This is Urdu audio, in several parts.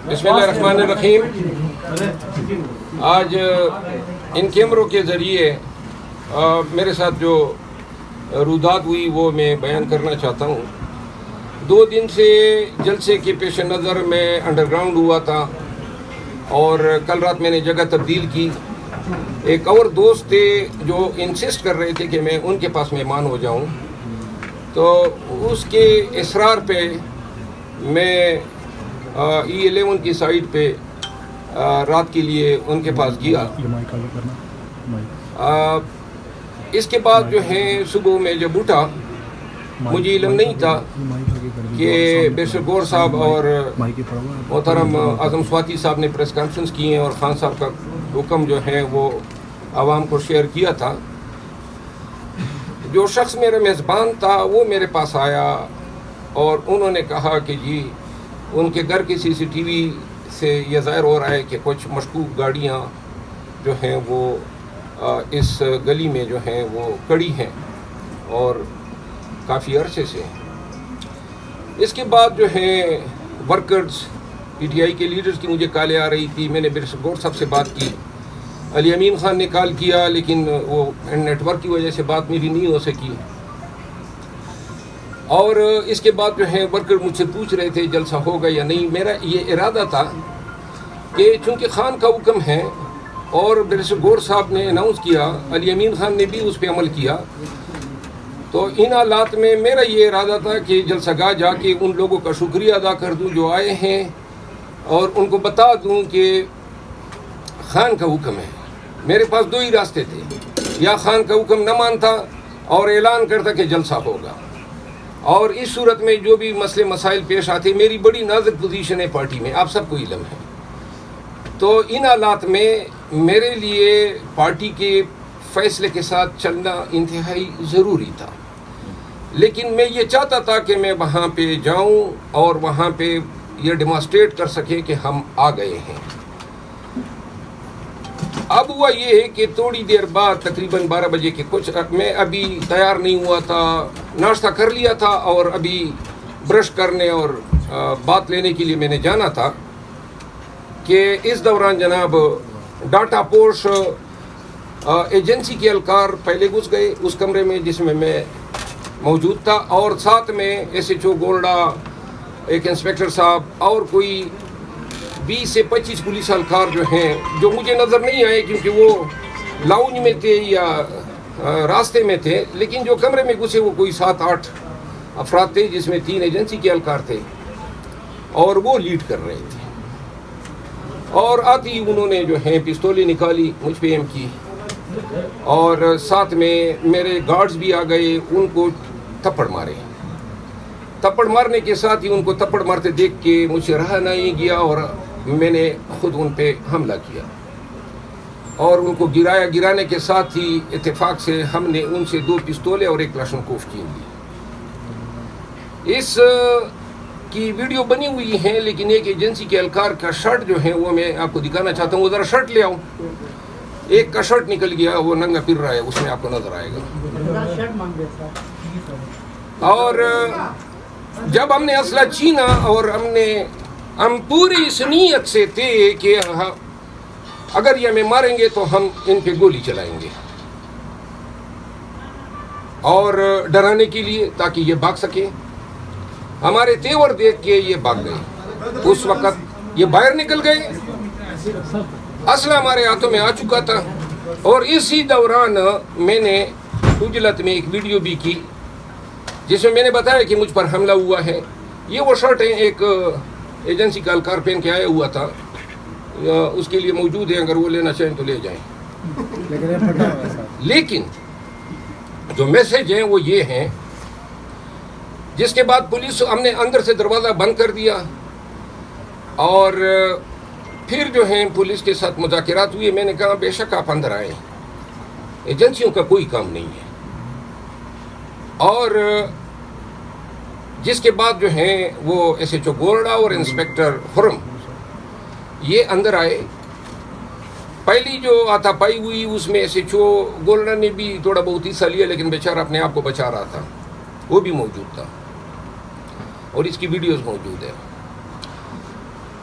بسم اللہ الرحمن الرحیم. آج ان کیمروں کے ذریعے میرے ساتھ جو رودات ہوئی وہ میں بیان کرنا چاہتا ہوں. 2 دن سے جلسے کے پیش نظر میں انڈر گراؤنڈ ہوا تھا اور کل رات میں نے جگہ تبدیل کی. ایک اور دوست تھے جو انسسٹ کر رہے تھے کہ میں ان کے پاس مہمان ہو جاؤں، تو اس کے اصرار پہ میں E11 کی سائٹ پہ رات کے لیے ان کے پاس گیا. اس کے بعد جو ہے صبح میں جب اٹھا مجھے علم نہیں تھا کہ بیشر گور صاحب اور محترم اعظم سواتی صاحب نے پریس کانفرنس کی ہیں اور خان صاحب کا حکم جو ہے وہ عوام کو شیئر کیا تھا. جو شخص میرا میزبان تھا وہ میرے پاس آیا اور انہوں نے کہا کہ جی ان کے گھر کی CCTV سے یہ ظاہر ہو رہا ہے کہ کچھ مشکوک گاڑیاں جو ہیں وہ اس گلی میں جو ہیں وہ کڑی ہیں اور کافی عرصے سے ہیں. اس کے بعد جو ہے ورکرز PTI کے لیڈرز کی مجھے کالیں آ رہی تھی. میں نے بیشر گور صاحب سے بات کی، علی امین خان نے کال کیا لیکن وہ نیٹ ورک کی وجہ سے بات میری نہیں ہو سکی. اور اس کے بعد جو ہے ورکر مجھ سے پوچھ رہے تھے جلسہ ہوگا یا نہیں. میرا یہ ارادہ تھا کہ چونکہ خان کا حکم ہے اور بیشر گور صاحب نے اناؤنس کیا، علی امین خان نے بھی اس پہ عمل کیا، تو ان حالات میں میرا یہ ارادہ تھا کہ جلسہ گاہ جا کے ان لوگوں کا شکریہ ادا کر دوں جو آئے ہیں اور ان کو بتا دوں کہ خان کا حکم ہے. میرے پاس 2 ہی راستے تھے، یا خان کا حکم نہ مانتا اور اعلان کرتا کہ جلسہ ہوگا، اور اس صورت میں جو بھی مسئلے مسائل پیش آتے. میری بڑی نازک پوزیشن ہے پارٹی میں، آپ سب کو علم ہے. تو ان حالات میں میرے لیے پارٹی کے فیصلے کے ساتھ چلنا انتہائی ضروری تھا. لیکن میں یہ چاہتا تھا کہ میں وہاں پہ جاؤں اور وہاں پہ یہ ڈیمانسٹریٹ کر سکیں کہ ہم آ گئے ہیں. اب ہوا یہ ہے کہ تھوڑی دیر بعد تقریباً 12 بجے کے کچھ، میں ابھی تیار نہیں ہوا تھا، ناشتہ کر لیا تھا اور ابھی برش کرنے اور بات لینے کے لیے میں نے جانا تھا کہ اس دوران جناب ڈاٹا پوش ایجنسی کے اہلکار پہلے گھس گئے اس کمرے میں جس میں میں موجود تھا، اور ساتھ میں SHO گولڈا، ایک انسپیکٹر صاحب اور کوئی 20 سے 25 پولیس اہلکار جو ہیں، جو مجھے نظر نہیں آئے کیونکہ وہ لاؤنج میں تھے یا راستے میں تھے، لیکن جو کمرے میں گھسے وہ کوئی 7-8 افراد تھے جس میں 3 ایجنسی کے اہلکار تھے اور وہ لیڈ کر رہے تھے. اور آتی انہوں نے جو ہیں پستولیں نکالی، مجھ پہ ایم کی، اور ساتھ میں میرے گارڈز بھی آ گئے، ان کو تھپڑ مارے. تھپڑ مارنے کے ساتھ ہی ان کو تھپڑ مارتے دیکھ کے مجھ سے رہا نہیں گیا اور میں نے خود ان پہ حملہ کیا اور ان کو گرانے کے ساتھ ہی اتفاق سے ہم نے ان سے 2 پستولیں اور 1 کلاشنکوف چھین لی. اس کی ویڈیو بنی ہوئی ہے، لیکن ایک ایجنسی کے اہلکار کا شرٹ جو ہے وہ میں آپ کو دکھانا چاہتا ہوں. وہ ذرا شرٹ لے آؤں. ایک کا شرٹ نکل گیا، وہ ننگا پھر رہا ہے، اس میں آپ کو نظر آئے گا. اور جب ہم نے اسلحہ چھینا اور ہم پوری اس نیت سے تھے کہ اگر یہ ہمیں ماریں گے تو ہم ان پہ گولی چلائیں گے، اور ڈرانے کے لیے تاکہ یہ بھاگ سکیں. ہمارے تیور دیکھ کے یہ بھاگ گئے. اس وقت یہ باہر نکل گئے، اسلحہ ہمارے ہاتھوں میں آ چکا تھا، اور اسی دوران میں نے اجلت میں ایک ویڈیو بھی کی جس میں میں نے بتایا کہ مجھ پر حملہ ہوا ہے. یہ وہ شرٹ ہے ایک ایجنسی کا اہلکار پہن کے آیا ہوا تھا، اس کے لیے موجود ہے، اگر وہ لینا چاہیں تو لے جائیں. لیکن جو میسج ہیں وہ یہ ہیں. جس کے بعد پولیس، ہم نے اندر سے دروازہ بند کر دیا اور پھر جو ہیں پولیس کے ساتھ مذاکرات ہوئے. میں نے کہا بے شک آپ اندر آئیں، ایجنسیوں کا کوئی کام نہیں ہے. اور جس کے بعد جو ہیں وہ SHO گولڈا اور انسپیکٹر خرم یہ اندر آئے. پہلی جو آتا پائی ہوئی اس میں SHO گولڈا نے بھی تھوڑا بہت حصہ لیا، لیکن بیچارہ اپنے آپ کو بچا رہا تھا، وہ بھی موجود تھا اور اس کی ویڈیوز موجود ہے.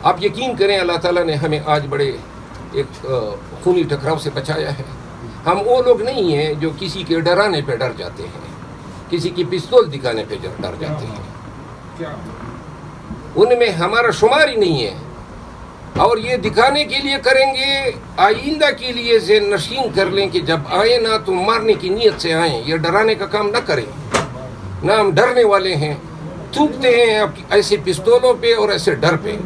آپ یقین کریں اللہ تعالیٰ نے ہمیں آج بڑے ایک خونی ٹکراؤ سے بچایا ہے. ہم وہ لوگ نہیں ہیں جو کسی کے ڈرانے پہ ڈر جاتے ہیں, کسی کی پستول دکھانے پہ ڈر جاتے ہیں. ان میں ہمارا شمار ہی نہیں ہے. اور یہ دکھانے کے لیے کریں گے, آئندہ کے لیے ذہن نشین کر لیں کہ جب آئیں نا تو مارنے کی نیت سے آئیں, یہ ڈرانے کا کام نہ کریں. نہ ہم ڈرنے والے ہیں, تھوکتے ہیں ایسے پستولوں پہ اور ایسے ڈر پہ.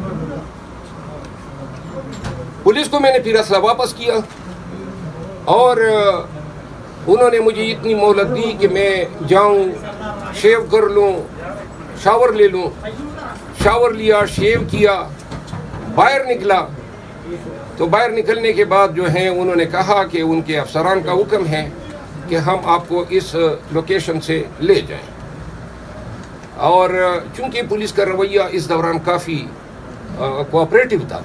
پولیس کو میں نے پھر اسلحہ واپس کیا اور انہوں نے مجھے اتنی مہلت دی کہ میں جاؤں, شیو کر لوں, شاور لے لوں. شاور لیا, شیو کیا, باہر نکلا. تو باہر نکلنے کے بعد جو ہیں انہوں نے کہا کہ ان کے افسران کا حکم ہے کہ ہم آپ کو اس لوکیشن سے لے جائیں. اور چونکہ پولیس کا رویہ اس دوران کافی کوآپریٹو تھا,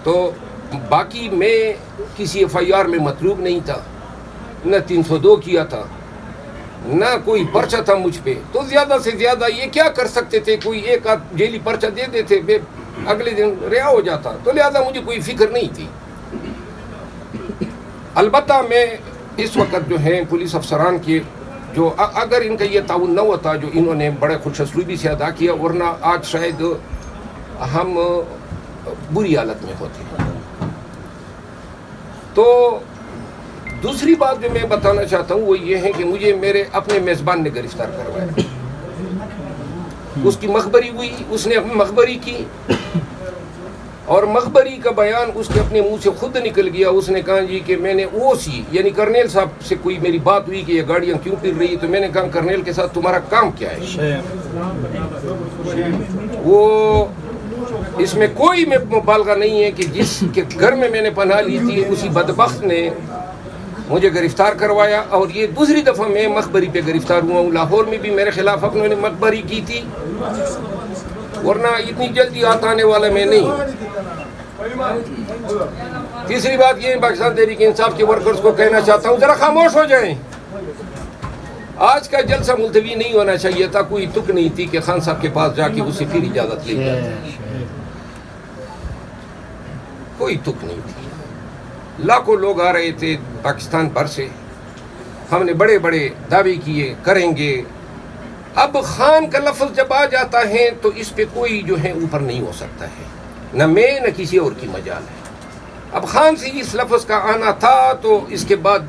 تو باقی میں کسی ایف آئی آر میں مطلوب نہیں تھا, نہ 302 کیا تھا, نہ کوئی پرچہ تھا مجھ پہ. تو زیادہ سے زیادہ یہ کیا کر سکتے تھے, کوئی ایک آدھ جیلی پرچہ دے دیتے, اگلے دن رہا ہو جاتا. تو لہذا مجھے کوئی فکر نہیں تھی. البتہ میں اس وقت جو ہیں پولیس افسران کے جو اگر ان کا یہ تعاون نہ ہوتا جو انہوں نے بڑے خوش اسلوبی سے ادا کیا, ورنہ آج شاید ہم بری حالت میں ہوتے ہیں. تو دوسری بات جو میں بتانا چاہتا ہوں وہ یہ ہے کہ مجھے میرے اپنے میزبان نے گرفتار کروایا. اس کی مخبری ہوئی, اس نے اپنی مخبری کی, اور مخبری کا بیان اس کے اپنے منہ سے خود نکل گیا. اس نے کہا جی کہ میں نے او سی یعنی کرنیل صاحب سے کوئی میری بات ہوئی کہ یہ گاڑیاں کیوں پھر رہی, تو میں نے کہا کرنیل کے ساتھ تمہارا کام کیا ہے. وہ اس میں کوئی مبالغہ نہیں ہے کہ جس کے گھر میں نے پناہ لی تھی اسی بدبخت نے مجھے گرفتار کروایا. اور یہ دوسری دفعہ میں مخبری پہ گرفتار ہوا ہوں. لاہور میں بھی میرے خلاف انہوں نے مخبری کی تھی, ورنہ اتنی جلدی آنے والا میں نہیں. تیسری بات یہ پاکستان تحریک انصاف کے ورکرز کو کہنا چاہتا ہوں, ذرا خاموش ہو جائیں. آج کا جلسہ ملتوی نہیں ہونا چاہیے تھا. کوئی تک نہیں تھی کہ خان صاحب کے پاس جا کے اس سے پھر اجازت لے جائے, کوئی تک نہیں تھی. لاکھوں لوگ آ رہے تھے پاکستان بھر سے. ہم نے بڑے بڑے دعوے کیے کریں گے. اب خان کا لفظ جب آ جاتا ہے تو اس پہ کوئی جو ہے اوپر نہیں ہو سکتا ہے, نہ میں نہ کسی اور کی مجال ہے. اب خان سے اس لفظ کا آنا تھا تو اس کے بعد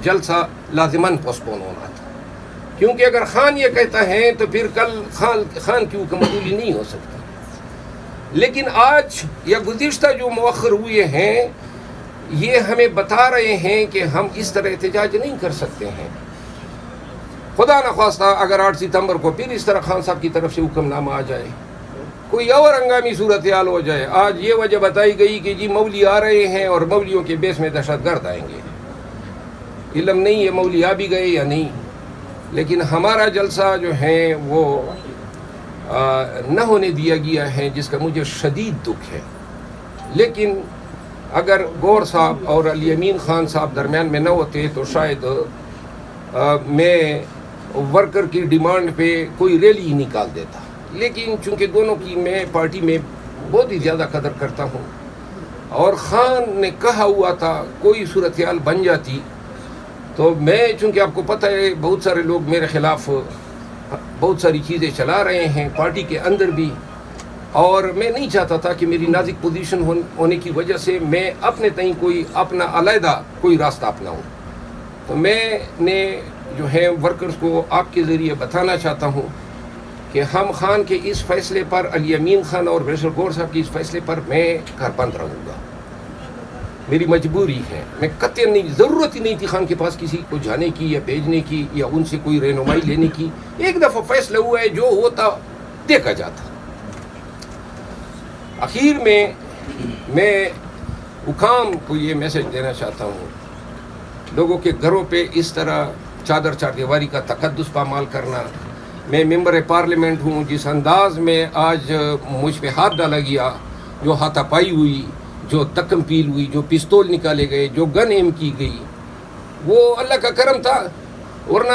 جلسہ لازماً پوسٹپون ہونا تھا, کیونکہ اگر خان یہ کہتا ہے تو پھر کل خان کی حکم عملی نہیں ہو سکتا. لیکن آج یا گزشتہ جو مؤخر ہوئے ہیں یہ ہمیں بتا رہے ہیں کہ ہم اس طرح احتجاج نہیں کر سکتے ہیں. خدا نخواستہ اگر 8 ستمبر کو پھر اس طرح خان صاحب کی طرف سے حکم نامہ آ جائے, کوئی اور ہنگامی صورتحال ہو جائے. آج یہ وجہ بتائی گئی کہ جی مولی آ رہے ہیں اور مولیوں کے بیس میں دہشت گرد آئیں گے. علم نہیں ہے مولی آ بھی گئے یا نہیں, لیکن ہمارا جلسہ جو ہے وہ نہ ہونے دیا گیا ہے, جس کا مجھے شدید دکھ ہے. لیکن اگر گور صاحب اور علی امین خان صاحب درمیان میں نہ ہوتے تو شاید میں ورکر کی ڈیمانڈ پہ کوئی ریلی ہی نکال دیتا. لیکن چونکہ دونوں کی میں پارٹی میں بہت ہی زیادہ قدر کرتا ہوں, اور خان نے کہا ہوا تھا کوئی صورتحال بن جاتی تو میں, چونکہ آپ کو پتہ ہے بہت سارے لوگ میرے خلاف بہت ساری چیزیں چلا رہے ہیں پارٹی کے اندر بھی, اور میں نہیں چاہتا تھا کہ میری نازک پوزیشن ہونے کی وجہ سے میں اپنے تئیں کوئی اپنا علیحدہ کوئی راستہ اپناؤں. تو میں نے جو ہے ورکرز کو آپ کے ذریعے بتانا چاہتا ہوں کہ ہم خان کے اس فیصلے پر, علی امین خان اور بیشر گور صاحب کے اس فیصلے پر میں گھربند رہوں گا. میری مجبوری ہے, میں قطعاً نہیں, ضرورت ہی نہیں تھی خان کے پاس کسی کو جانے کی یا بھیجنے کی یا ان سے کوئی رہنمائی لینے کی. ایک دفعہ فیصلہ ہوا ہے, جو ہوتا دیکھا جاتا. آخر میں حکام کو یہ میسج دینا چاہتا ہوں, لوگوں کے گھروں پہ اس طرح چادر چاردیواری کا تقدس پامال کرنا. میں ممبر پارلیمنٹ ہوں, جس انداز میں آج مجھ پہ ہاتھ ڈالا گیا, جو ہاتھا پائی ہوئی, جو تکم پیل ہوئی, جو پستول نکالے گئے, جو گن ایم کی گئی, وہ اللہ کا کرم تھا, ورنہ